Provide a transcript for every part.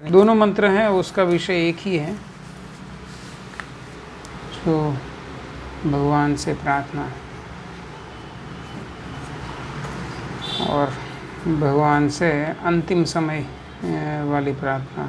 दोनों मंत्र हैं, उसका विषय एक ही है, जो भगवान से प्रार्थना और भगवान से अंतिम समय वाली प्रार्थना।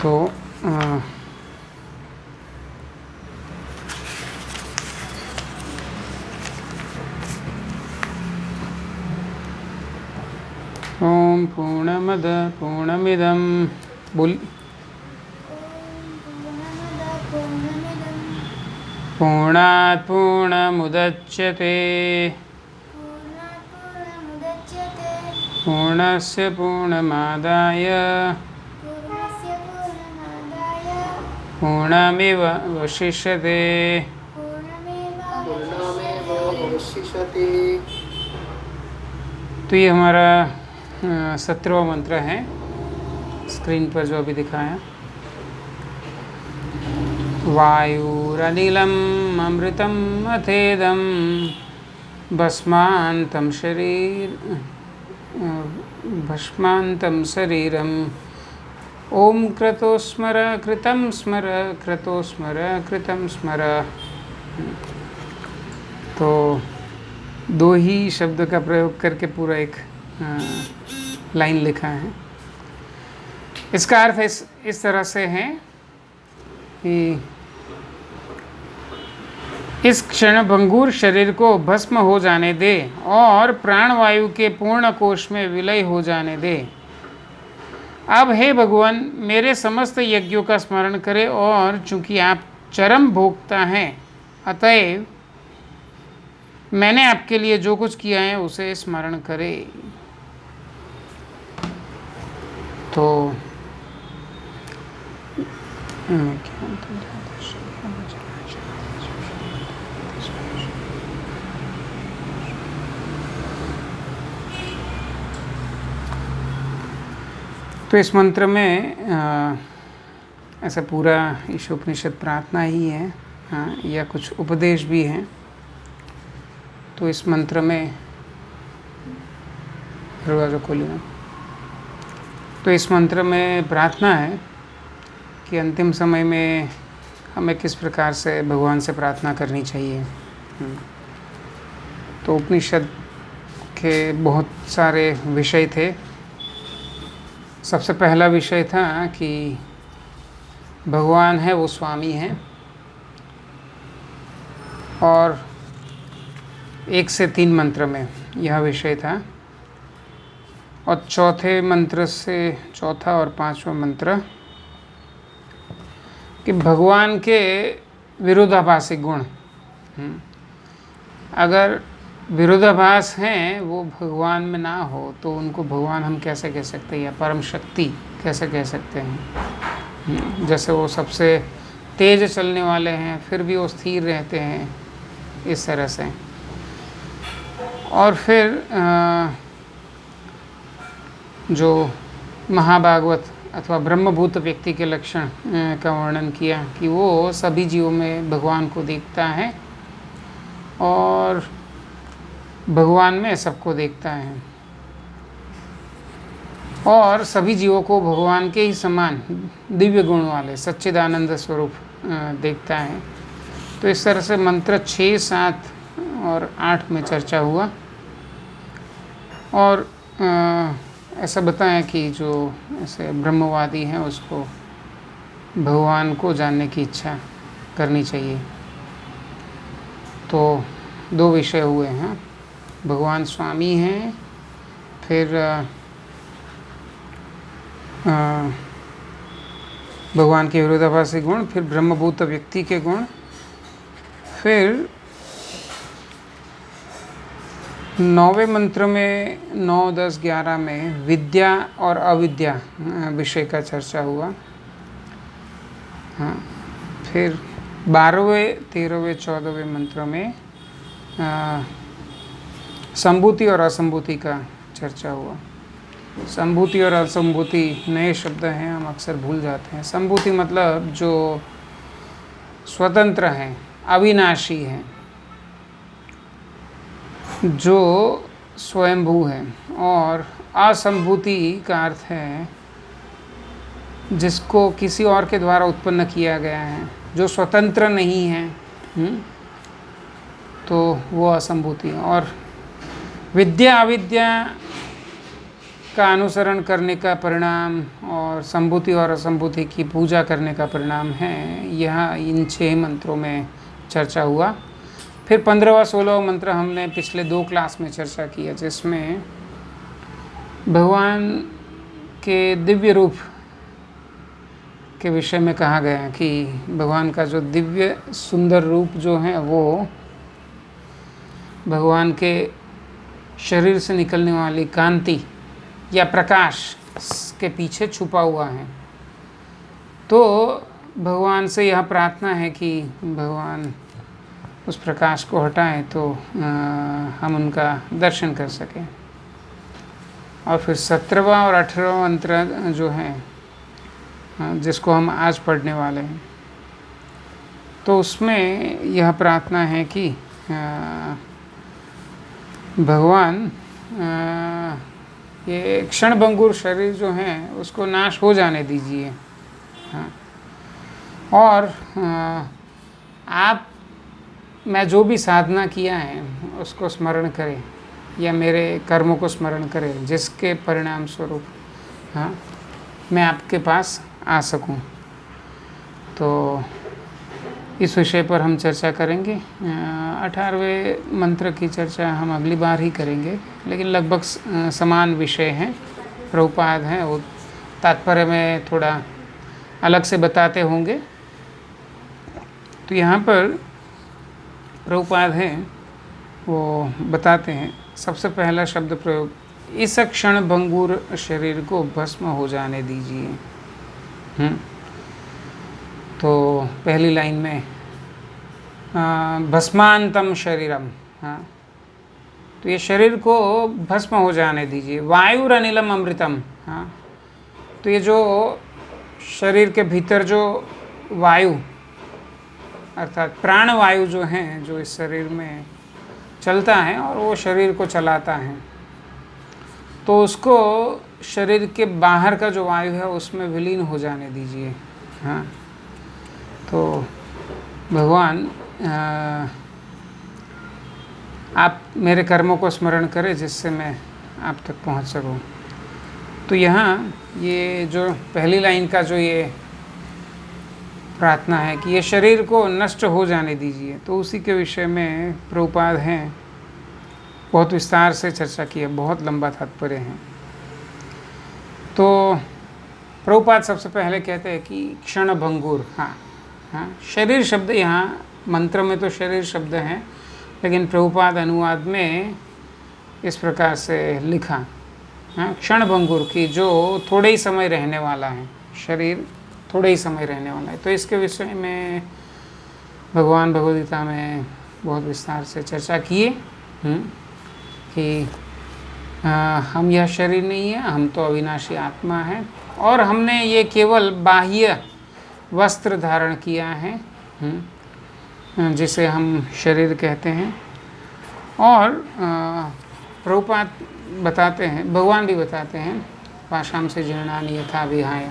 तो ओम पूर्णमद पूर्णमिदं पूर्णात् पूर्णमुदच्यते पूर्णस्य पूर्णमादाय पूर्णमेवावशिष्यते। तो ये हमारा 17वां मंत्र है, स्क्रीन पर जो अभी दिखाया। वायुरनिलम् अमृतम् अथेदं भस्मान्तं शरीरम् ओम क्रतो स्मर कृतं स्मर क्रतो स्मर कृतं स्मर। तो दो ही शब्द का प्रयोग करके पूरा एक लाइन लिखा है। इसका अर्थ इस तरह से है कि इस क्षण भंगुर शरीर को भस्म हो जाने दे और प्राणवायु के पूर्ण कोश में विलय हो जाने दे। अब हे भगवान, मेरे समस्त यज्ञों का स्मरण करें और चूंकि आप चरम भोक्ता हैं, अतएव मैंने आपके लिए जो कुछ किया है उसे स्मरण करें। तो इस मंत्र में ऐसा पूरा ईशोपनिषद प्रार्थना ही है, या कुछ उपदेश भी हैं। तो इस मंत्र में दरवाजा खोलिए। तो इस मंत्र में प्रार्थना है कि अंतिम समय में हमें किस प्रकार से भगवान से प्रार्थना करनी चाहिए। तो उपनिषद के बहुत सारे विषय थे। सबसे पहला विषय था कि भगवान है वो स्वामी हैं, और 1 से 3 मंत्र में यह विषय था। और चौथे मंत्र से चौथा और 5वां मंत्र कि भगवान के विरोधाभासी गुण, अगर विरोधाभास हैं वो भगवान में ना हो तो उनको भगवान हम कैसे कह सकते हैं, या परम शक्ति कैसे कह सकते हैं। जैसे वो सबसे तेज चलने वाले हैं फिर भी वो स्थिर रहते हैं, इस तरह से। और फिर जो महाभागवत अथवा ब्रह्मभूत व्यक्ति के लक्षण का वर्णन किया कि वो सभी जीवों में भगवान को देखता है और भगवान में सबको देखता है, और सभी जीवों को भगवान के ही समान दिव्य गुण वाले सच्चिदानंद स्वरूप देखता है। तो इस तरह से मंत्र 6, 7 और 8 में चर्चा हुआ। और ऐसा बताया कि जो ऐसे ब्रह्मवादी हैं उसको भगवान को जानने की इच्छा करनी चाहिए। तो 2 विषय हुए हैं, भगवान स्वामी हैं, फिर भगवान के विरोधाभासी गुण, फिर ब्रह्मभूत व्यक्ति के गुण, फिर 9वें मंत्र में 9, 10, 11 में विद्या और अविद्या विषय का चर्चा हुआ। फिर 12वें, 13वें, 14वें मंत्रों में संभूति और असंभूति का चर्चा हुआ। संभूति और असंभूति नए शब्द हैं, हम अक्सर भूल जाते हैं। संभूति मतलब जो स्वतंत्र हैं, अविनाशी हैं, जो स्वयंभू है। और असंभूति का अर्थ है जिसको किसी और के द्वारा उत्पन्न किया गया है, जो स्वतंत्र नहीं है, तो वो असंभूति। और विद्या अविद्या का अनुसरण करने का परिणाम और संभूति और असंभूति की पूजा करने का परिणाम है, यह इन 6 मंत्रों में चर्चा हुआ। फिर 15वां 16वां मंत्र हमने पिछले 2 क्लास में चर्चा की है, जिसमें भगवान के दिव्य रूप के विषय में कहा गया है कि भगवान का जो दिव्य सुंदर रूप जो है वो भगवान के शरीर से निकलने वाली कांति या प्रकाश के पीछे छुपा हुआ है। तो भगवान से यह प्रार्थना है कि भगवान उस प्रकाश को हटाएं तो हम उनका दर्शन कर सकें। और फिर 17वां और 18वां मंत्र जो है जिसको हम आज पढ़ने वाले हैं, तो उसमें यह प्रार्थना है कि भगवान ये क्षणभंगुर शरीर जो है उसको नाश हो जाने दीजिए। हाँ, और आप मैं जो भी साधना किया है उसको स्मरण करें या मेरे कर्मों को स्मरण करें, जिसके परिणाम स्वरूप हाँ मैं आपके पास आ सकूं। तो इस विषय पर हम चर्चा करेंगे। 18वें मंत्र की चर्चा हम अगली बार ही करेंगे, लेकिन लगभग समान विषय हैं। प्रभुपाद हैं, वो तात्पर्य में थोड़ा अलग से बताते होंगे। तो यहाँ पर प्रभुपाद हैं, वो बताते हैं सबसे पहला शब्द प्रयोग, इस क्षण भंगुर शरीर को भस्म हो जाने दीजिए। तो पहली लाइन में भस्मांतम शरीरम, हाँ, तो ये शरीर को भस्म हो जाने दीजिए। वायुर अनिलम अमृतम, हाँ, तो ये जो शरीर के भीतर जो वायु अर्थात प्राण वायु जो हैं, जो इस शरीर में चलता है और वो शरीर को चलाता है, तो उसको शरीर के बाहर का जो वायु है उसमें विलीन हो जाने दीजिए। हाँ, तो भगवान आप मेरे कर्मों को स्मरण करें जिससे मैं आप तक पहुंच सकूं। तो यहाँ ये जो पहली लाइन का जो ये प्रार्थना है कि ये शरीर को नष्ट हो जाने दीजिए, तो उसी के विषय में प्रभुपाद हैं बहुत विस्तार से चर्चा की है, बहुत लंबा तात्पर्य है। तो प्रभुपाद सबसे पहले कहते हैं कि क्षण भंगुर, हाँ हाँ, शरीर शब्द यहाँ मंत्र में तो शरीर शब्द है, लेकिन प्रभुपाद अनुवाद में इस प्रकार से लिखा, हाँ, क्षण भंगुर की जो थोड़े ही समय रहने वाला है, शरीर थोड़े ही समय रहने वाला है। तो इसके विषय में भगवान भगवद गीता में बहुत विस्तार से चर्चा किए कि हम यह शरीर नहीं है, हम तो अविनाशी आत्मा है और हमने ये केवल बाह्य वस्त्र धारण किया है जिसे हम शरीर कहते हैं। और प्रभुपाद बताते हैं, भगवान भी बताते हैं, पाशाम से जीर्णानि यथा विहाय,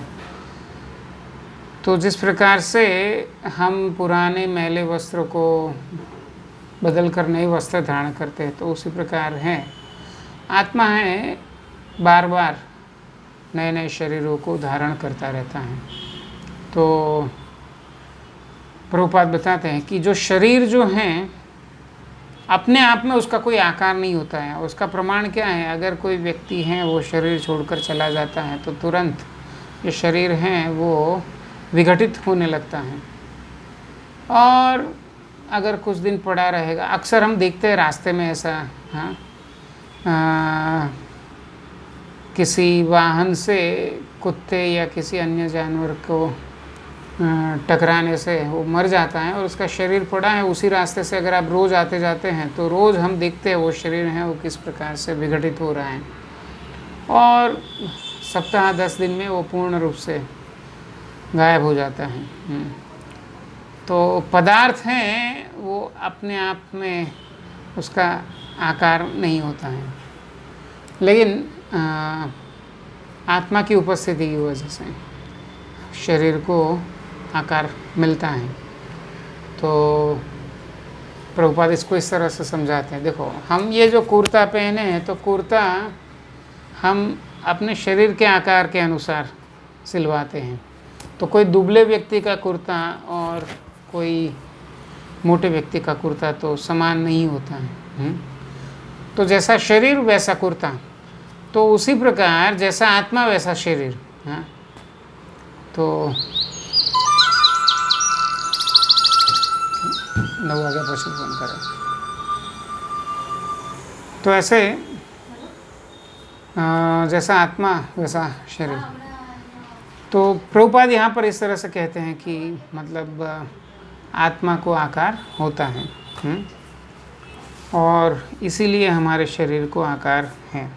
तो जिस प्रकार से हम पुराने मैले वस्त्र को बदल कर नए वस्त्र धारण करते हैं, तो उसी प्रकार है आत्मा है, बार बार नए नए शरीरों को धारण करता रहता है। तो प्रभुपाद बताते हैं कि जो शरीर जो हैं अपने आप में उसका कोई आकार नहीं होता है। उसका प्रमाण क्या है, अगर कोई व्यक्ति है वो शरीर छोड़कर चला जाता है तो तुरंत ये शरीर हैं वो विघटित होने लगता है, और अगर कुछ दिन पड़ा रहेगा, अक्सर हम देखते हैं रास्ते में ऐसा, हाँ, किसी वाहन से कुत्ते या किसी अन्य जानवर को टकराने से वो मर जाता है और उसका शरीर पड़ा है उसी रास्ते से। अगर आप रोज़ आते जाते हैं तो रोज़ हम देखते हैं वो शरीर है वो किस प्रकार से विघटित हो रहा है। और सप्ताह 10 दिन में वो पूर्ण रूप से गायब हो जाता है। तो पदार्थ हैं वो अपने आप में उसका आकार नहीं होता है, लेकिन आत्मा की उपस्थिति की वजह से शरीर को आकार मिलता है। तो प्रभुपाद इसको इस तरह से समझाते हैं, देखो हम ये जो कुर्ता पहने हैं तो कुर्ता हम अपने शरीर के आकार के अनुसार सिलवाते हैं। तो कोई दुबले व्यक्ति का कुर्ता और कोई मोटे व्यक्ति का कुर्ता तो समान नहीं होता है। तो जैसा शरीर वैसा कुर्ता, तो उसी प्रकार जैसा आत्मा वैसा शरीर। हाँ, तो 9 वाग्या પછી फोन करें। तो ऐसे जैसा आत्मा वैसा शरीर। तो प्रभुपाद यहाँ पर इस तरह से कहते हैं कि मतलब आत्मा को आकार होता है, और इसीलिए हमारे शरीर को आकार है।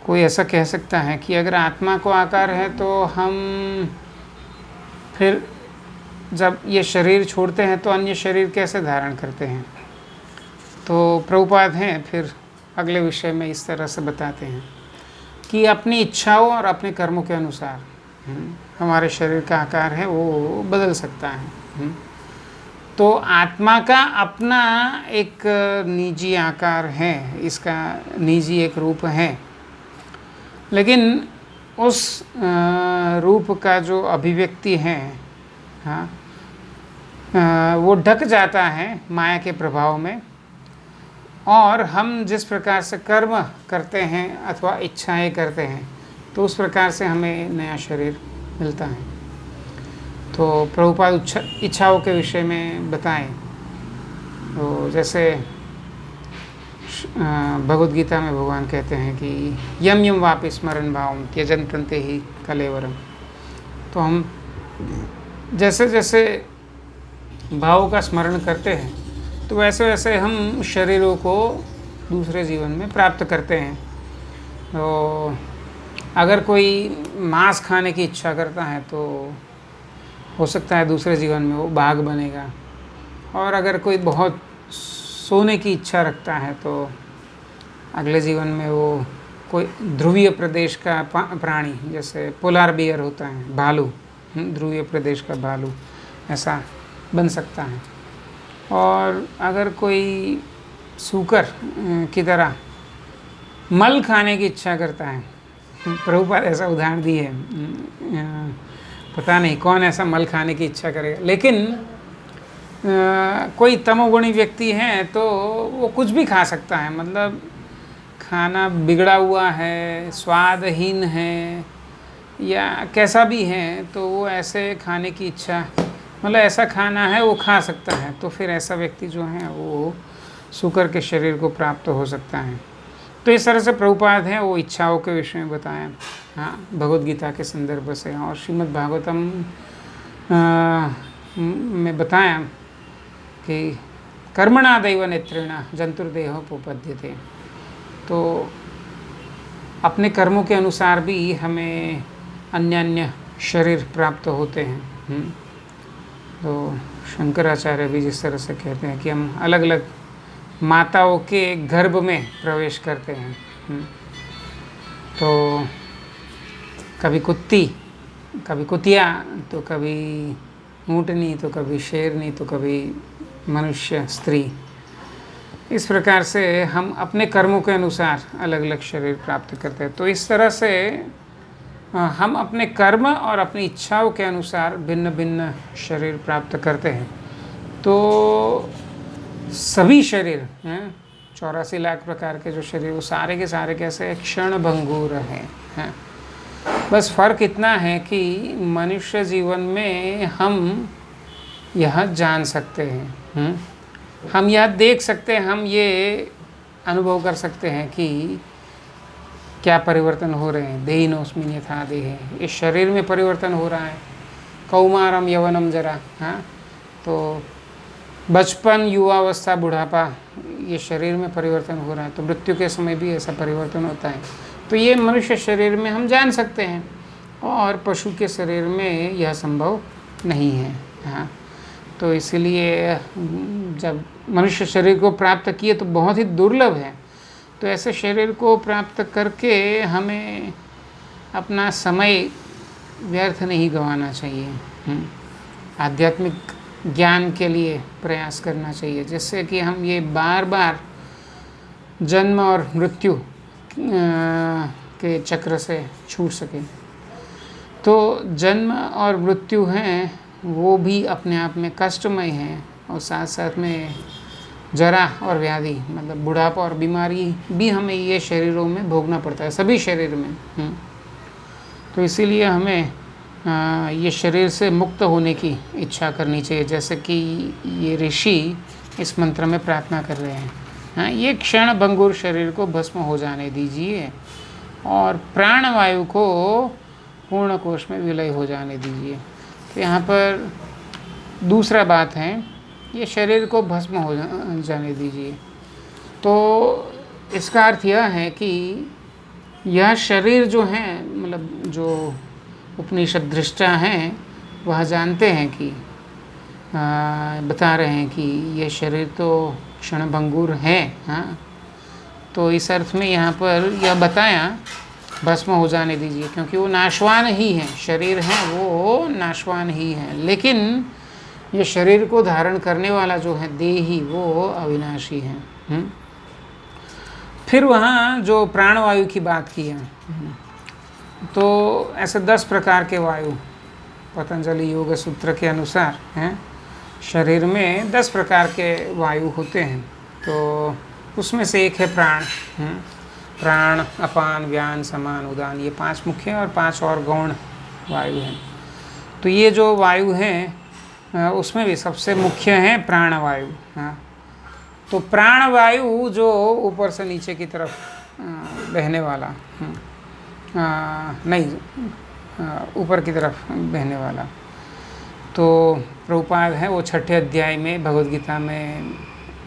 कोई ऐसा कह सकता है कि अगर आत्मा को आकार है तो हम फिर जब ये शरीर छोड़ते हैं तो अन्य शरीर कैसे धारण करते हैं। तो प्रभुपाद हैं फिर अगले विषय में इस तरह से बताते हैं कि अपनी इच्छाओं और अपने कर्मों के अनुसार हमारे शरीर का आकार है वो बदल सकता है। तो आत्मा का अपना एक निजी आकार है, इसका निजी एक रूप है, लेकिन उस रूप का जो अभिव्यक्ति है, हाँ, वो ढक जाता है माया के प्रभाव में। और हम जिस प्रकार से कर्म करते हैं अथवा इच्छाएं करते हैं तो उस प्रकार से हमें नया शरीर मिलता है। तो प्रभुपाद इच्छाओं के विषय में बताएं। तो जैसे भगवद गीता में भगवान कहते हैं कि यम यम वापि स्मरण भावम त्यजन्तन्ते ही कलेवरम। तो हम जैसे जैसे भावों का स्मरण करते हैं तो वैसे वैसे हम शरीरों को दूसरे जीवन में प्राप्त करते हैं। तो अगर कोई मांस खाने की इच्छा करता है तो हो सकता है दूसरे जीवन में वो बाघ बनेगा, और अगर कोई बहुत सोने की इच्छा रखता है तो अगले जीवन में वो कोई ध्रुवीय प्रदेश का प्राणी, जैसे पोलार बियर होता है, भालू, ध्रुवीय प्रदेश का भालू, ऐसा बन सकता है। और अगर कोई सूकर की तरह मल खाने की इच्छा करता है, प्रभुपाद ऐसा उदाहरण दिए है, पता नहीं कौन ऐसा मल खाने की इच्छा करेगा, लेकिन कोई तमोगुणी व्यक्ति है तो वो कुछ भी खा सकता है। मतलब खाना बिगड़ा हुआ है, स्वादहीन है, या कैसा भी है, तो वो ऐसे खाने की इच्छा, मतलब ऐसा खाना है वो खा सकता है। तो फिर ऐसा व्यक्ति जो है वो शुकर के शरीर को प्राप्त हो सकता है। तो इस तरह से प्रभुपाद हैं वो इच्छाओं के विषय में बताया, हाँ, भगवद गीता के संदर्भ से। और श्रीमद् भागवतम में बताया कि कर्मणा दैव नेत्रेण जंतुर्देहोपपद्यते। तो अपने कर्मों के अनुसार भी हमें अन्य अन्य शरीर प्राप्त होते हैं। तो शंकराचार्य भी जिस तरह से कहते हैं कि हम अलग अलग माताओं के गर्भ में प्रवेश करते हैं। तो कभी कुत्ती, कभी कुतिया, तो कभी ऊँटनी, तो कभी शेरनी, तो कभी मनुष्य स्त्री। इस प्रकार से हम अपने कर्मों के अनुसार अलग अलग शरीर प्राप्त करते हैं। तो इस तरह से हम अपने कर्म और अपनी इच्छाओं के अनुसार भिन्न भिन्न शरीर प्राप्त करते हैं। तो सभी शरीर हैं, 84 लाख प्रकार के जो शरीर, वो सारे के सारे कैसे क्षण भंगुर हैं। बस फर्क इतना है कि मनुष्य जीवन में हम यह जान सकते हैं, हम यह देख सकते हैं, हम ये अनुभव कर सकते हैं कि क्या परिवर्तन हो रहे हैं। देहिनोऽस्मिन् यथा देहे, इस शरीर में परिवर्तन हो रहा है। कौमारम यवनम जरा, हाँ, तो बचपन, युवावस्था, बुढ़ापा, ये शरीर में परिवर्तन हो रहा है। तो मृत्यु के समय भी ऐसा परिवर्तन होता है। तो ये मनुष्य शरीर में हम जान सकते हैं, और पशु के शरीर में यह संभव नहीं है। हाँ, तो इसलिए जब मनुष्य शरीर को प्राप्त किए तो बहुत ही दुर्लभ है। तो ऐसे शरीर को प्राप्त करके हमें अपना समय व्यर्थ नहीं गंवाना चाहिए। आध्यात्मिक ज्ञान के लिए प्रयास करना चाहिए, जिससे कि हम ये बार बार जन्म और मृत्यु के चक्र से छूट सकें। तो जन्म और मृत्यु हैं वो भी अपने आप में कष्टमय हैं, और साथ साथ में जरा और व्याधि मतलब बुढ़ापा और बीमारी भी हमें ये शरीरों में भोगना पड़ता है, सभी शरीर में। तो इसीलिए हमें ये शरीर से मुक्त होने की इच्छा करनी चाहिए, जैसे कि ये ऋषि इस मंत्र में प्रार्थना कर रहे हैं। हाँ, ये क्षण भंगुर शरीर को भस्म हो जाने दीजिए और प्राणवायु को पूर्ण कोश में विलय हो जाने दीजिए। तो यहाँ पर दूसरा बात है, ये शरीर को भस्म हो जाने दीजिए। तो इसका अर्थ यह है कि यह शरीर जो है, मतलब जो उपनिषद दृष्टा हैं वह जानते हैं कि बता रहे हैं कि ये शरीर तो क्षणभंगुर है। हाँ, तो इस अर्थ में यहाँ पर यह बताया भस्म हो जाने दीजिए, क्योंकि वो नाशवान ही है, शरीर है वो नाशवान ही है, लेकिन ये शरीर को धारण करने वाला जो है देही वो अविनाशी है। फिर वहाँ जो प्राणवायु की बात की है, तो ऐसे 10 प्रकार के वायु पतंजलि योग सूत्र के अनुसार हैं, शरीर में 10 प्रकार के वायु होते हैं। तो उसमें से एक है प्राण। प्राण, अपान, व्यान, समान, उदान, ये 5 मुख्य और 5 और गौण वायु हैं। तो ये जो वायु हैं उसमें भी सबसे मुख्य है प्राणवायु। हाँ, तो प्राणवायु जो ऊपर से नीचे की तरफ बहने वाला, नहीं ऊपर की तरफ बहने वाला, तो प्रभुपाद है वो 6ठे अध्याय में भगवद गीता में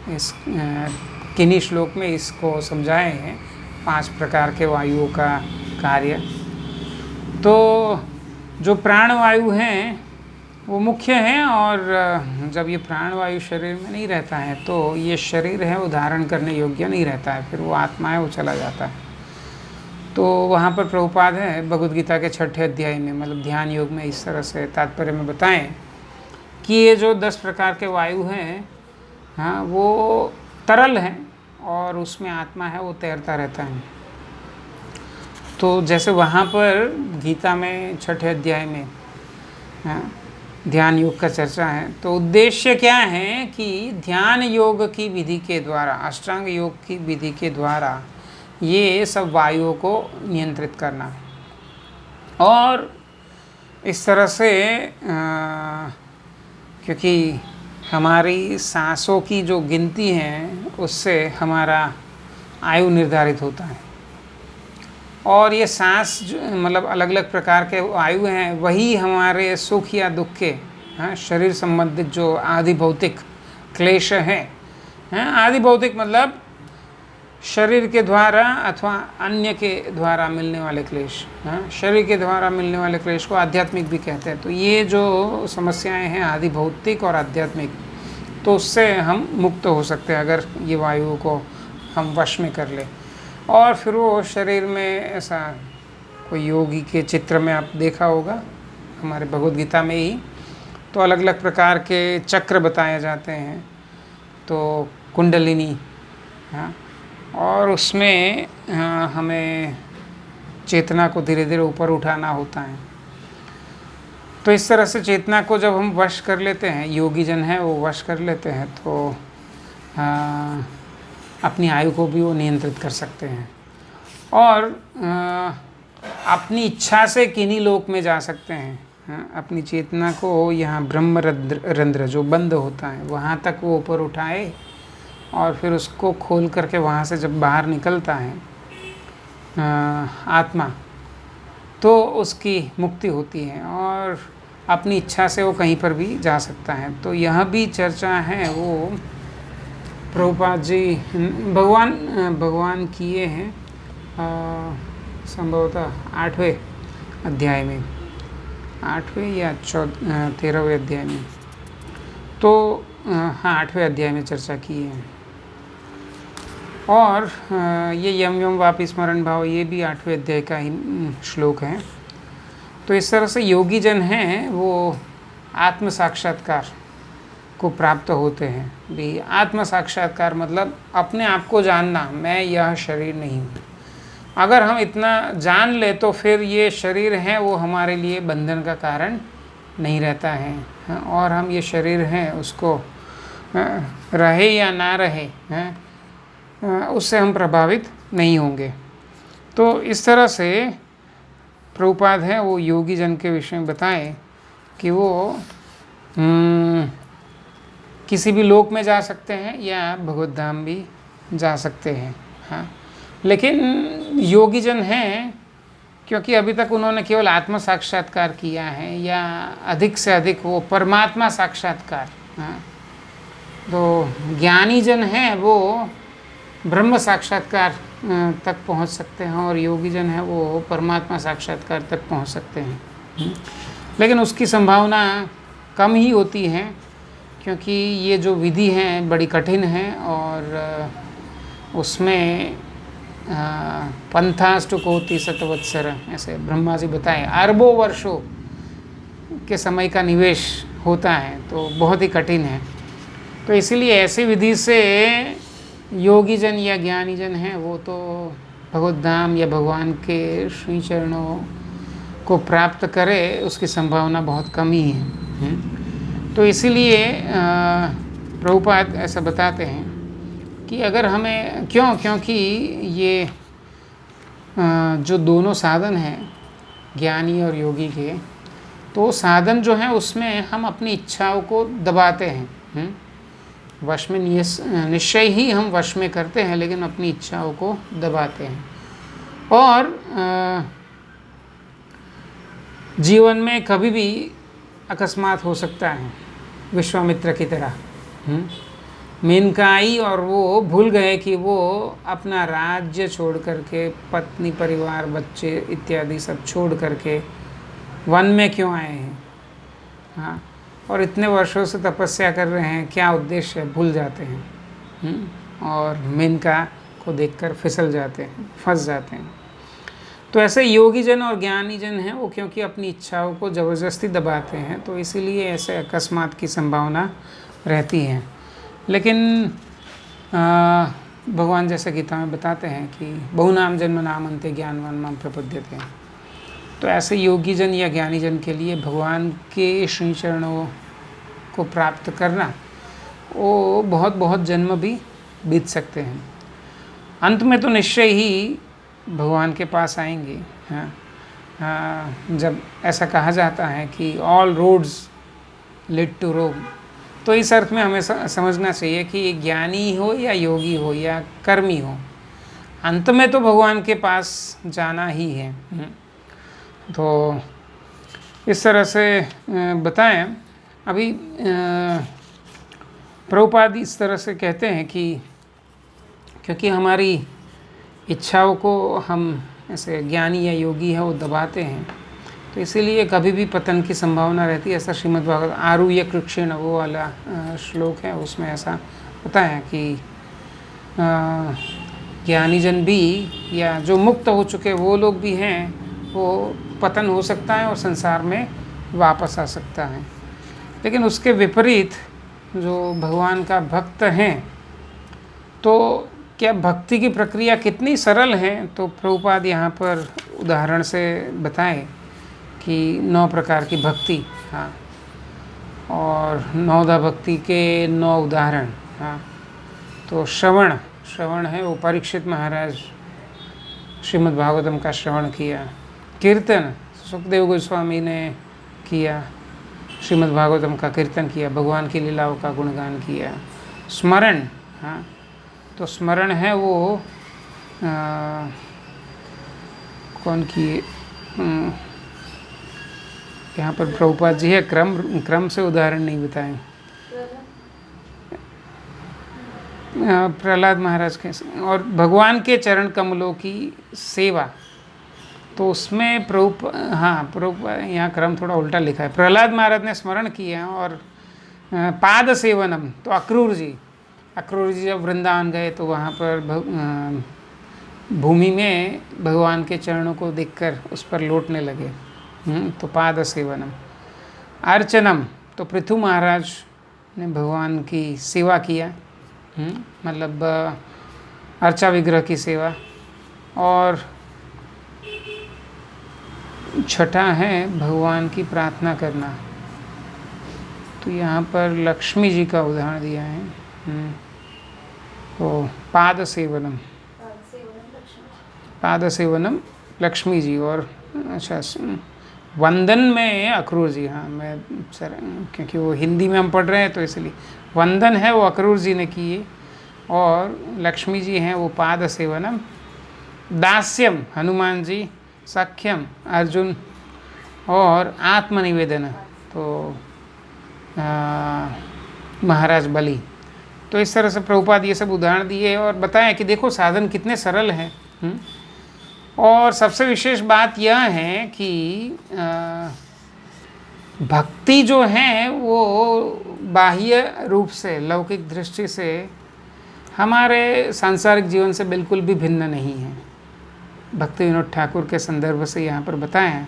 इस किन्हीं श्लोक में इसको समझाए हैं 5 प्रकार के वायुओं का कार्य। तो जो प्राणवायु हैं वो मुख्य हैं, और जब ये प्राणवायु शरीर में नहीं रहता है तो ये शरीर है वो धारण करने योग्य नहीं रहता है, फिर वो आत्मा है वो चला जाता है। तो वहाँ पर प्रभुपाद है भगवद गीता के 6ठे अध्याय में, मतलब ध्यान योग में इस तरह से तात्पर्य में बताएं कि ये जो 10 प्रकार के वायु हैं, हाँ, वो तरल हैं और उसमें आत्मा है वो तैरता रहता है। तो जैसे वहाँ पर गीता में 6ठे अध्याय में, हाँ, ध्यान योग का चर्चा है, तो उद्देश्य क्या है कि ध्यान योग की विधि के द्वारा, अष्टांग योग की विधि के द्वारा ये सब वायुओं को नियंत्रित करना। और इस तरह से क्योंकि हमारी सांसों की जो गिनती है उससे हमारा आयु निर्धारित होता है, और ये सांस मतलब अलग अलग प्रकार के वायु हैं, वही हमारे सुख या दुख के, हाँ, शरीर संबंधित जो आदि भौतिक क्लेश हैं, आदि भौतिक मतलब शरीर के द्वारा अथवा अन्य के द्वारा मिलने वाले क्लेश, हाँ, शरीर के द्वारा मिलने वाले क्लेश को आध्यात्मिक भी कहते हैं। तो ये जो समस्याएं हैं आदि भौतिक और आध्यात्मिक, तो उससे हम मुक्त हो सकते हैं अगर ये वायुओं को हम वश में कर ले। और फिर वो शरीर में ऐसा कोई योगी के चित्र में आप देखा होगा हमारे भगवद गीता में ही, तो अलग अलग प्रकार के चक्र बताए जाते हैं, तो कुंडलिनी, हाँ, और उसमें हमें चेतना को धीरे धीरे ऊपर उठाना होता है। तो इस तरह से चेतना को जब हम वश कर लेते हैं, योगी जन है वो वश कर लेते हैं, तो अपनी आयु को भी वो नियंत्रित कर सकते हैं, और अपनी इच्छा से किन्हीं लोक में जा सकते हैं। हाँ, अपनी चेतना को यहाँ ब्रह्म रंध्र जो बंद होता है वहाँ तक वो ऊपर उठाए, और फिर उसको खोल करके वहाँ से जब बाहर निकलता है आत्मा, तो उसकी मुक्ति होती है और अपनी इच्छा से वो कहीं पर भी जा सकता है। तो यह भी चर्चा है वो प्रभुपाद जी भगवान किए हैं संभवतः 8वें अध्याय में, 8वें या 13वें अध्याय में, तो हाँ 8वें अध्याय में चर्चा की है। और ये यम यम वापि स्मरण भाव, ये भी 8वें अध्याय का ही श्लोक है। तो इस तरह से योगी जन हैं वो आत्म साक्षात्कार को प्राप्त होते हैं। भी आत्म साक्षात्कार मतलब अपने आप को जानना, मैं यह शरीर नहीं हूँ। अगर हम इतना जान ले तो फिर ये शरीर है वो हमारे लिए बंधन का कारण नहीं रहता है, और हम ये शरीर हैं उसको रहे या ना रहे उससे हम प्रभावित नहीं होंगे। तो इस तरह से प्रभुपाद है वो योगी जन के विषय में बताएं कि वो किसी भी लोक में जा सकते हैं या भगवत धाम भी जा सकते हैं। हाँ, लेकिन योगी जन हैं क्योंकि अभी तक उन्होंने केवल आत्म साक्षात्कार किया है या अधिक से अधिक वो परमात्मा साक्षात्कार। हाँ, तो ज्ञानी जन हैं वो ब्रह्म साक्षात्कार तक पहुंच सकते हैं, और योगी जन है वो परमात्मा साक्षात्कार तक पहुंच सकते हैं। लेकिन उसकी संभावना कम ही होती है क्योंकि ये जो विधि है बड़ी कठिन है, और उसमें पंथाष्टकोटि शतवत्सर ऐसे ब्रह्मा जी बताए अरबों वर्षों के समय का निवेश होता है, तो बहुत ही कठिन है। तो इसीलिए ऐसी विधि से योगी जन या ज्ञानी जन हैं वो तो भगवत धाम या भगवान के श्री चरणों को प्राप्त करे उसकी संभावना बहुत कम ही है। तो इसीलिए प्रभुपाद ऐसा बताते हैं कि अगर हमें क्योंकि ये जो दोनों साधन हैं ज्ञानी और योगी के, तो साधन जो है उसमें हम अपनी इच्छाओं को दबाते हैं। वश में निश्चय ही हम वश में करते हैं, लेकिन अपनी इच्छाओं को दबाते हैं। और जीवन में कभी भी अकस्मात हो सकता है, विश्वामित्र की तरह। मेनका आई और वो भूल गए कि वो अपना राज्य छोड़ करके, पत्नी परिवार बच्चे इत्यादि सब छोड़ करके वन में क्यों आए हैं। हाँ, और इतने वर्षों से तपस्या कर रहे हैं, क्या उद्देश्य है, भूल जाते हैं। और मेनका को देखकर फिसल जाते हैं, फंस जाते हैं। तो ऐसे योगी जन और ज्ञानी जन हैं वो क्योंकि अपनी इच्छाओं को ज़बरदस्ती दबाते हैं, तो इसीलिए ऐसे अकस्मात की संभावना रहती है। लेकिन भगवान जैसे गीता में बताते हैं कि बहुनाम जन्म नाम अंते ज्ञानवान माम प्रपद्यते। तो ऐसे योगी जन या ज्ञानी जन के लिए भगवान के श्री चरणों को प्राप्त करना वो बहुत बहुत जन्म भी बीत सकते हैं। अंत में तो निश्चय ही भगवान के पास आएंगे। जब ऐसा कहा जाता है कि ऑल रोड्स लीड टू रोम, तो इस अर्थ में हमें समझना चाहिए कि ज्ञानी हो या योगी हो या कर्मी हो, अंत में तो भगवान के पास जाना ही है। तो इस तरह से बताएं। अभी प्रभुपाद इस तरह से कहते हैं कि क्योंकि हमारी इच्छाओं को हम ऐसे ज्ञानी या योगी है वो दबाते हैं, तो इसीलिए कभी भी पतन की संभावना रहती है। ऐसा श्रीमद् भागवत आरुह्य कृक्षेण वो वाला श्लोक है, उसमें ऐसा बताया कि ज्ञानी जन भी या जो मुक्त हो चुके वो लोग भी हैं, वो पतन हो सकता है और संसार में वापस आ सकता है। लेकिन उसके विपरीत जो भगवान का भक्त हैं, तो क्या भक्ति की प्रक्रिया कितनी सरल है, तो प्रभुपाद यहाँ पर उदाहरण से बताएं कि 9 प्रकार की भक्ति। हाँ, और 9दा भक्ति के 9 उदाहरण। हाँ, तो श्रवण है वो परीक्षित महाराज श्रीमद् भागवतम का श्रवण किया। कीर्तन सुखदेव गोस्वामी ने किया, श्रीमद् भागवतम का कीर्तन किया, भगवान की लीलाओं का गुणगान किया। स्मरण, हाँ, तो स्मरण है वो कौन की, यहाँ पर प्रभुपाद जी है, क्रम से उदाहरण नहीं बताएं। प्रहलाद महाराज के, और भगवान के चरण कमलों की सेवा, तो उसमें प्रभु यहाँ क्रम थोड़ा उल्टा लिखा है। प्रहलाद महाराज ने स्मरण किया और पाद सेवनम, तो अक्रूर जी जब वृंदावन गए तो वहाँ पर भूमि में भगवान के चरणों को देखकर उस पर लौटने लगे। तो पाद सेवनम। अर्चनम, तो पृथु महाराज ने भगवान की सेवा किया, मतलब अर्चा विग्रह की सेवा। और छठा है भगवान की प्रार्थना करना। तो यहाँ पर लक्ष्मी जी का उदाहरण दिया है। तो पाद सेवनम लक्ष्मी जी। और अच्छा, वंदन में अक्रूर जी, हाँ मैं सर, क्योंकि वो हिंदी में हम पढ़ रहे हैं तो इसलिए वंदन है वो अक्रूर जी ने किए, और लक्ष्मी जी हैं वो पाद सेवनम। दास्यम हनुमान जी, सख्यम अर्जुन, और आत्मनिवेदन तो महाराज बलि। तो इस तरह से प्रभुपाद ये सब उदाहरण दिए और बताया कि देखो साधन कितने सरल हैं। और सबसे विशेष बात यह है कि भक्ति जो है वो बाह्य रूप से, लौकिक दृष्टि से हमारे सांसारिक जीवन से बिल्कुल भी भिन्न नहीं है। भक्ति विनोद ठाकुर के संदर्भ से यहाँ पर बताया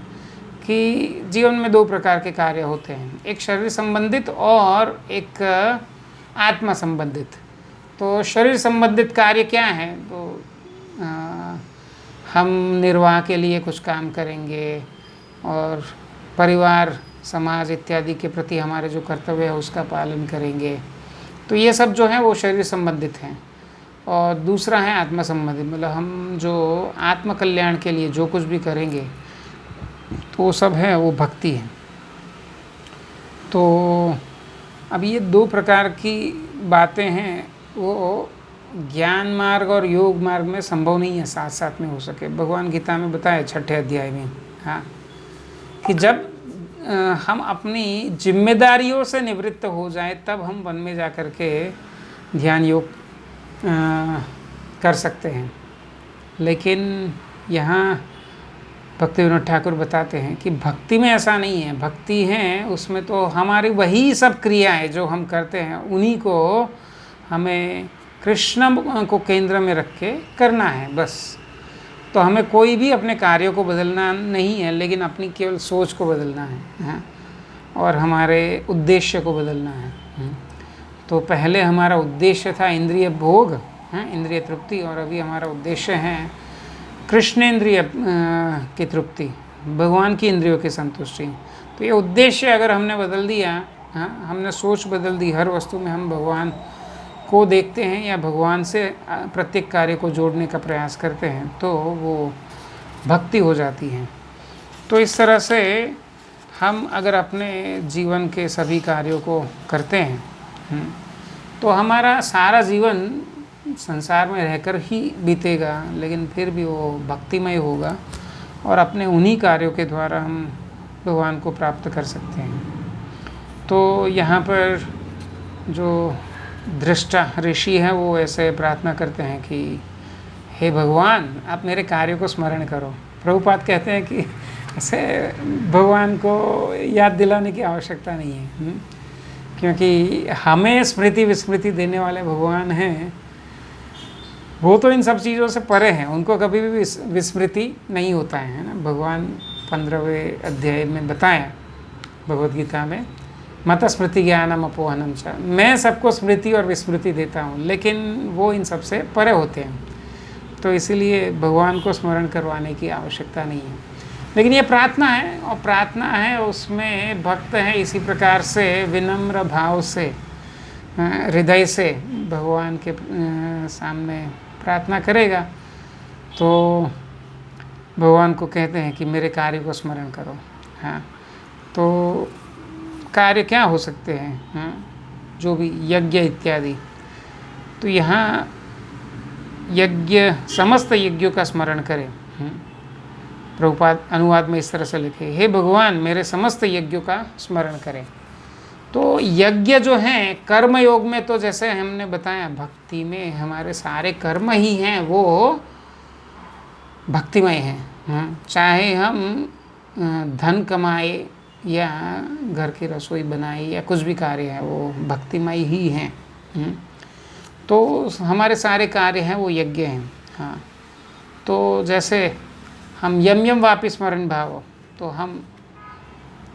कि जीवन में दो प्रकार के कार्य होते हैं, एक शरीर संबंधित और एक आत्मा संबंधित। तो शरीर संबंधित कार्य क्या है, तो हम निर्वाह के लिए कुछ काम करेंगे और परिवार समाज इत्यादि के प्रति हमारे जो कर्तव्य है उसका पालन करेंगे। तो ये सब जो है वो शरीर संबंधित हैं। और दूसरा है आत्मा संबंधित, मतलब हम जो आत्म कल्याण के लिए जो कुछ भी करेंगे तो वो सब है वो भक्ति है। तो अब ये दो प्रकार की बातें हैं, वो ज्ञान मार्ग और योग मार्ग में संभव नहीं है साथ साथ में हो सके। भगवान गीता में बताया 6ठे अध्याय में, हाँ, कि जब हम अपनी जिम्मेदारियों से निवृत्त हो जाए तब हम वन में जा कर के ध्यान योग कर सकते हैं। लेकिन यहाँ भक्ति विनोद ठाकुर बताते हैं कि भक्ति में ऐसा नहीं है। भक्ति है उसमें तो हमारी वही सब क्रियाएं जो हम करते हैं उन्हीं को हमें कृष्ण को केंद्र में रख के करना है बस। तो हमें कोई भी अपने कार्यों को बदलना नहीं है, लेकिन अपनी केवल सोच को बदलना है, हाँ? और हमारे उद्देश्य को बदलना है। तो पहले हमारा उद्देश्य था इंद्रिय भोग, हाँ, इंद्रिय तृप्ति, और अभी हमारा उद्देश्य है कृष्णेंद्रिय की तृप्ति, भगवान की इंद्रियों की संतुष्टि। तो ये उद्देश्य अगर हमने बदल दिया, हाँ, हमने सोच बदल दी, हर वस्तु में हम भगवान को देखते हैं या भगवान से प्रत्येक कार्य को जोड़ने का प्रयास करते हैं, तो वो भक्ति हो जाती है। तो इस तरह से हम अगर अपने जीवन के सभी कार्यों को करते हैं तो हमारा सारा जीवन संसार में रहकर ही बीतेगा, लेकिन फिर भी वो भक्तिमय होगा और अपने उन्हीं कार्यों के द्वारा हम भगवान को प्राप्त कर सकते हैं। तो यहाँ पर जो दृष्टा ऋषि हैं वो ऐसे प्रार्थना करते हैं कि हे भगवान, आप मेरे कार्यों को स्मरण करो। प्रभुपाद कहते हैं कि ऐसे भगवान को याद दिलाने की आवश्यकता नहीं है, क्योंकि हमें स्मृति विस्मृति देने वाले भगवान हैं। वो तो इन सब चीज़ों से परे हैं, उनको कभी भी विस्मृति नहीं होता है ना। भगवान 15वें अध्याय में बताया भगवद गीता में, मत स्मृति ज्ञानम अपोहनम च, मैं सबको स्मृति और विस्मृति देता हूँ, लेकिन वो इन सब से परे होते हैं। तो इसीलिए भगवान को स्मरण करवाने की आवश्यकता नहीं है। लेकिन ये प्रार्थना है, और प्रार्थना है उसमें भक्त है इसी प्रकार से विनम्र भाव से हृदय से भगवान के सामने प्रार्थना करेगा तो भगवान को कहते हैं कि मेरे कार्य को स्मरण करो। हाँ, तो कार्य क्या हो सकते हैं, हाँ, जो भी यज्ञ इत्यादि। तो यहाँ यज्ञ, समस्त यज्ञों का स्मरण करें। प्रभुपाद अनुवाद में इस तरह से लिखे, हे भगवान मेरे समस्त यज्ञों का स्मरण करें। तो यज्ञ जो हैं कर्म योग में, तो जैसे हमने बताया भक्ति में हमारे सारे कर्म ही हैं वो भक्तिमय हैं, चाहे हम धन कमाए या घर की रसोई बनाए या कुछ भी कार्य है वो भक्तिमय ही हैं। तो हमारे सारे कार्य हैं वो यज्ञ हैं। हाँ, तो जैसे हम यम यम वापि स्मरण भाव, तो हम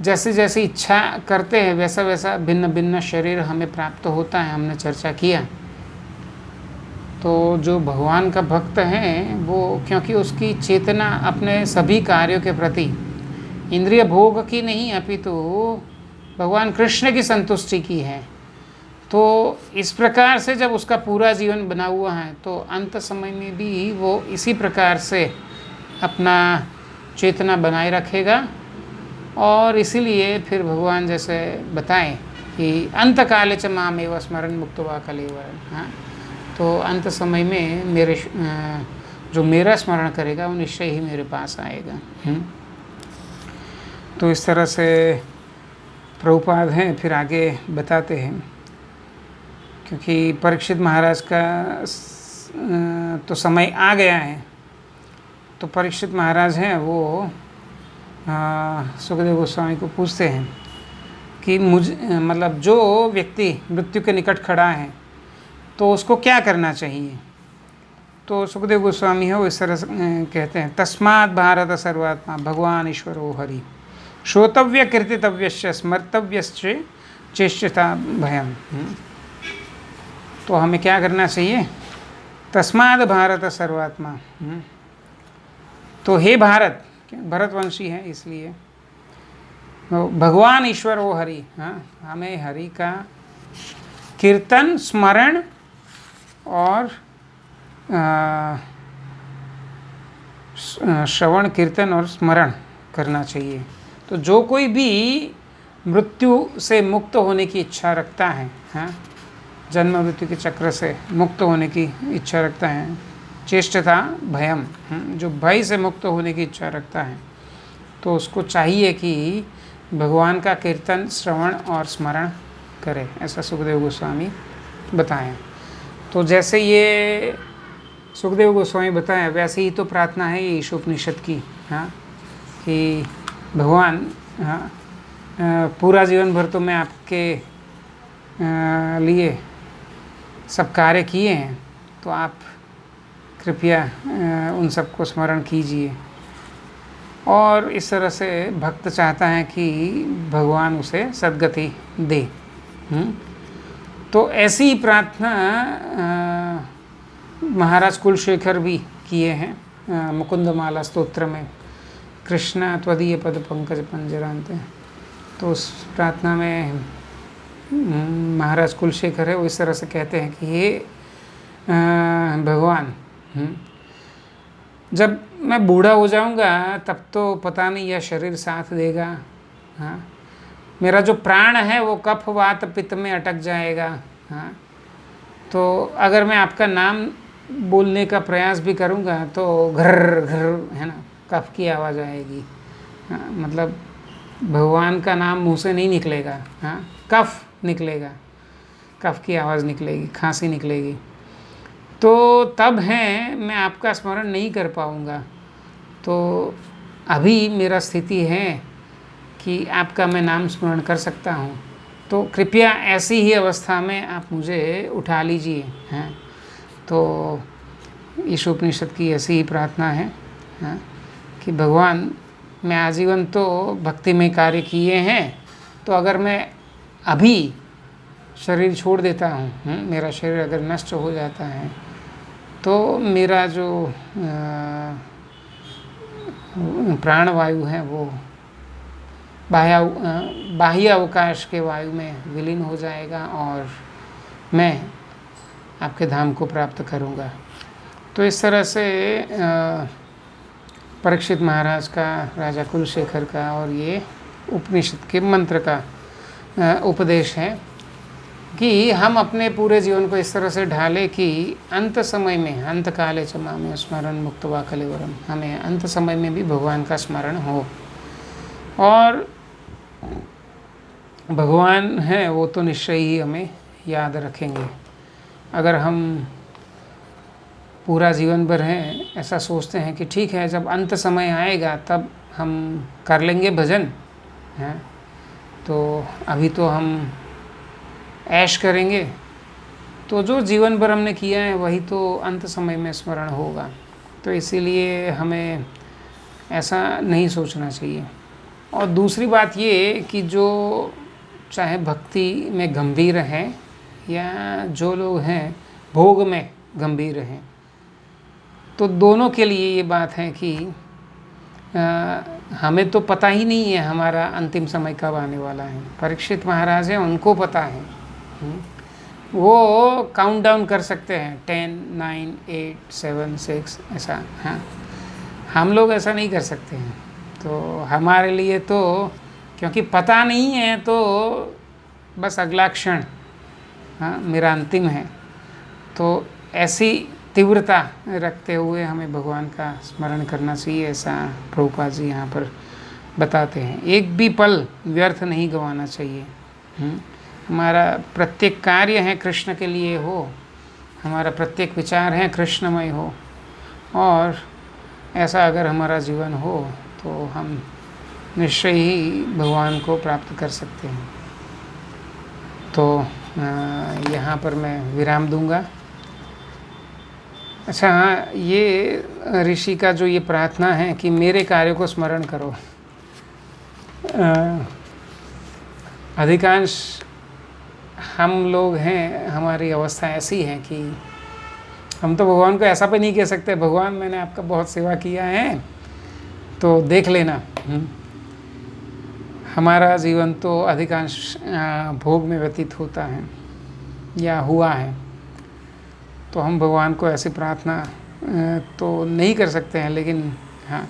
जैसे जैसे इच्छा करते हैं वैसा वैसा भिन्न भिन्न शरीर हमें प्राप्त होता है, हमने चर्चा किया। तो जो भगवान का भक्त है वो, क्योंकि उसकी चेतना अपने सभी कार्यों के प्रति इंद्रिय भोग की नहीं अपितु भगवान कृष्ण की संतुष्टि की है, तो इस प्रकार से जब उसका पूरा जीवन बना हुआ है तो अंत समय में भी वो इसी प्रकार से अपना चेतना बनाए रखेगा। और इसीलिए फिर भगवान जैसे बताएं कि अंत काले च मामेव स्मरण मुक्त्वा कलेवरम। हाँ, तो अंत समय में मेरे जो मेरा स्मरण करेगा वो निश्चय ही मेरे पास आएगा। तो इस तरह से प्रभुपाद हैं, फिर आगे बताते हैं। क्योंकि परीक्षित महाराज का तो समय आ गया है, तो परीक्षित महाराज हैं वो सुखदेव गोस्वामी को पूछते हैं कि मतलब जो व्यक्ति मृत्यु के निकट खड़ा है तो उसको क्या करना चाहिए। तो सुखदेव गोस्वामी है वो इस तरह से कहते हैं, तस्मात् भारत सर्वात्मा भगवान ईश्वरो हरि श्रोतव्य कीर्तितव्यश्च स्मर्तव्यश्च चेष्टता भयम। तो हमें क्या करना चाहिए, तस्मात् भारत सर्वात्मा। तो हे भारत, भरतवंशी है इसलिए भगवान ईश्वर वो हरि। हाँ, हमें हरि का कीर्तन स्मरण और श्रवण कीर्तन और स्मरण करना चाहिए। तो जो कोई भी मृत्यु से मुक्त होने की इच्छा रखता है, हाँ, जन्म मृत्यु के चक्र से मुक्त होने की इच्छा रखता है, चेष्टता भयम, जो भय से मुक्त होने की इच्छा रखता है, तो उसको चाहिए कि भगवान का कीर्तन श्रवण और स्मरण करे, ऐसा सुखदेव गोस्वामी बताएं। तो जैसे ये सुखदेव गोस्वामी बताएं वैसे ही तो प्रार्थना है ये ईशोपनिषद की। हाँ, कि भगवान, हाँ, पूरा जीवन भर तो मैं आपके लिए सब कार्य किए हैं, तो आप कृपया उन सबको स्मरण कीजिए। और इस तरह से भक्त चाहता है कि भगवान उसे सद्गति दे। तो ऐसी ही प्रार्थना महाराज कुलशेखर भी किए हैं मुकुंदमाला स्तोत्र में, कृष्णा त्वदीय पद पंकज पंजरांते। तो उस प्रार्थना में महाराज कुलशेखर है वो इस तरह से कहते हैं कि हे भगवान, जब मैं बूढ़ा हो जाऊंगा तब तो पता नहीं यह शरीर साथ देगा। हाँ, मेरा जो प्राण है वो कफ वात पित्त में अटक जाएगा। हाँ, तो अगर मैं आपका नाम बोलने का प्रयास भी करूंगा तो घर घर, है ना, कफ की आवाज़ आएगी। हाँ, मतलब भगवान का नाम मुँह से नहीं निकलेगा। हाँ, कफ निकलेगा, कफ की आवाज़ निकलेगी, खांसी निकलेगी। तो तब है मैं आपका स्मरण नहीं कर पाऊँगा। तो अभी मेरा स्थिति है कि आपका मैं नाम स्मरण कर सकता हूँ, तो कृपया ऐसी ही अवस्था में आप मुझे उठा लीजिए। हैं, तो ईशोपनिषद की ऐसी ही प्रार्थना है। हाँ, कि भगवान मैं आजीवन तो भक्ति में कार्य किए हैं, तो अगर मैं अभी शरीर छोड़ देता हूँ, मेरा शरीर अगर नष्ट हो जाता है, तो मेरा जो प्राणवायु है वो बाह्य अवकाश के वायु में विलीन हो जाएगा और मैं आपके धाम को प्राप्त करूंगा। तो इस तरह से परीक्षित महाराज का, राजा कुलशेखर का और ये उपनिषद के मंत्र का उपदेश है कि हम अपने पूरे जीवन को इस तरह से ढालें कि अंत समय में, अंत काले च मामेव स्मरण मुक्त्वा कलेवरम, हमें अंत समय में भी भगवान का स्मरण हो। और भगवान है वो तो निश्चय ही हमें याद रखेंगे। अगर हम पूरा जीवन भर है, ऐसा सोचते हैं कि ठीक है जब अंत समय आएगा तब हम कर लेंगे भजन, हैं, तो अभी तो हम ऐश करेंगे। तो जो जीवन भर हमने किया है वही तो अंत समय में स्मरण होगा। तो इसीलिए हमें ऐसा नहीं सोचना चाहिए। और दूसरी बात ये कि जो चाहे भक्ति में गंभीर हैं या जो लोग हैं भोग में गंभीर हैं, तो दोनों के लिए ये बात है कि हमें तो पता ही नहीं है हमारा अंतिम समय कब आने वाला है। परीक्षित महाराज हैं, उनको पता है, वो काउंट डाउन कर सकते हैं 10, 9, 8, 7, 6 ऐसा। हाँ, हम लोग ऐसा नहीं कर सकते हैं। तो हमारे लिए तो क्योंकि पता नहीं है तो बस अगला क्षण हाँ मेरा अंतिम है, तो ऐसी तीव्रता रखते हुए हमें भगवान का स्मरण करना चाहिए, ऐसा प्रभुपाद जी यहाँ पर बताते हैं। एक भी पल व्यर्थ नहीं गंवाना चाहिए। हमारा प्रत्येक कार्य है कृष्ण के लिए हो, हमारा प्रत्येक विचार है कृष्णमय हो, और ऐसा अगर हमारा जीवन हो तो हम निश्चय ही भगवान को प्राप्त कर सकते हैं। तो यहाँ पर मैं विराम दूंगा। अच्छा हाँ, ये ऋषि का जो ये प्रार्थना है कि मेरे कार्य को स्मरण करो, अधिकांश हम लोग हैं, हमारी अवस्था ऐसी है कि हम तो भगवान को ऐसा भी नहीं कह सकते भगवान मैंने आपका बहुत सेवा किया है तो देख लेना। हमारा जीवन तो अधिकांश भोग में व्यतीत होता है या हुआ है, तो हम भगवान को ऐसी प्रार्थना तो नहीं कर सकते हैं। लेकिन हाँ,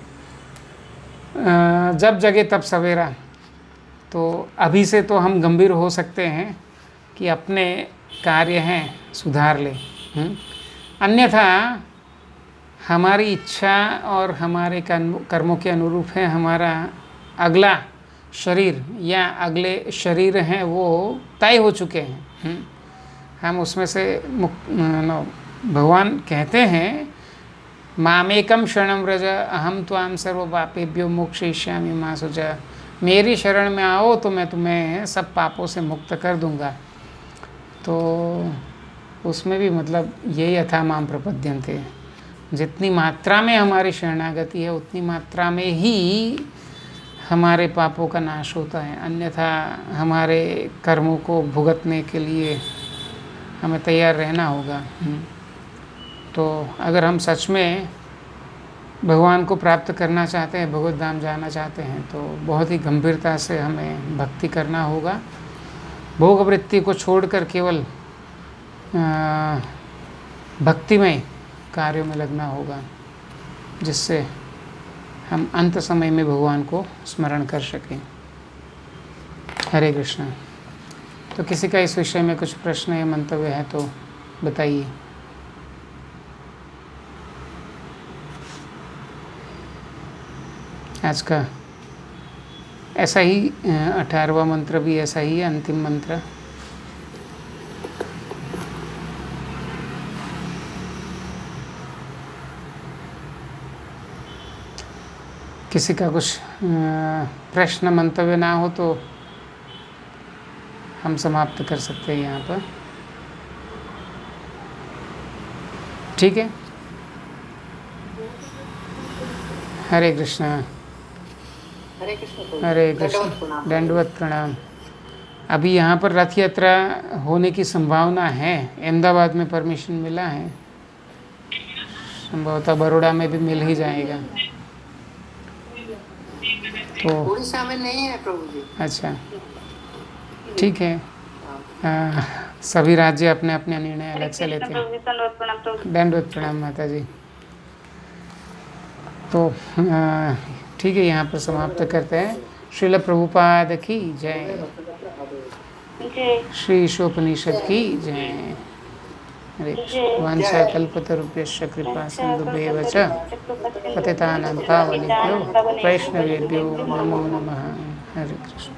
जब जगे तब सवेरा, तो अभी से तो हम गंभीर हो सकते हैं कि अपने कार्य हैं सुधार लें। अन्यथा हमारी इच्छा और हमारे कर्मों के अनुरूप है हमारा अगला शरीर या अगले शरीर हैं वो तय हो चुके हैं। हम उसमें से भगवान कहते हैं मामेकम शरणम व्रज अहम त्वाम सर्व पापेभ्यो मोक्षयिष्यामि मा शुचा, मेरी शरण में आओ तो मैं तुम्हें सब पापों से मुक्त कर दूंगा। तो उसमें भी मतलब यही अथा माम प्रपद्यन्ते, जितनी मात्रा में हमारी शरणागति है उतनी मात्रा में ही हमारे पापों का नाश होता है, अन्यथा हमारे कर्मों को भुगतने के लिए हमें तैयार रहना होगा। तो अगर हम सच में भगवान को प्राप्त करना चाहते हैं, भगवत धाम जाना चाहते हैं, तो बहुत ही गंभीरता से हमें भक्ति करना होगा। भोग वृत्ति को छोड़कर केवल भक्तिमय कार्यों में लगना होगा, जिससे हम अंत समय में भगवान को स्मरण कर सकें। हरे कृष्णा। तो किसी का इस विषय में कुछ प्रश्न या मंतव्य है तो बताइए। आज का ऐसा ही 18वां मंत्र भी ऐसा ही है, अंतिम मंत्र। किसी का कुछ प्रश्न मंतव्य ना हो तो हम समाप्त कर सकते हैं यहाँ पर। ठीक है। हरे कृष्णा। हरे कृष्ण। दंडवत प्रणाम। अभी यहाँ पर रथ यात्रा होने की संभावना है। अहमदाबाद में परमिशन मिला है, संभवतः बड़ौदा में भी मिल ही जाएगा। तो उड़ीसा में नहीं है प्रभु जी। अच्छा, ठीक है। सभी राज्य अपने अपने निर्णय अलग से लेते हैं। दंडवत प्रणाम माता जी। तो ठीक है, यहाँ पर समाप्त करते हैं। श्रील प्रभुपाद की जय। श्री ईशोपनिषद की जय। हरे कृष्ण। वांछा कल्पतरुभ्यश्च कृपा सिन्धुभ्येव च पतितानां पावनेभ्यो वैष्णवेभ्यो नमो नमः। हरे कृष्ण।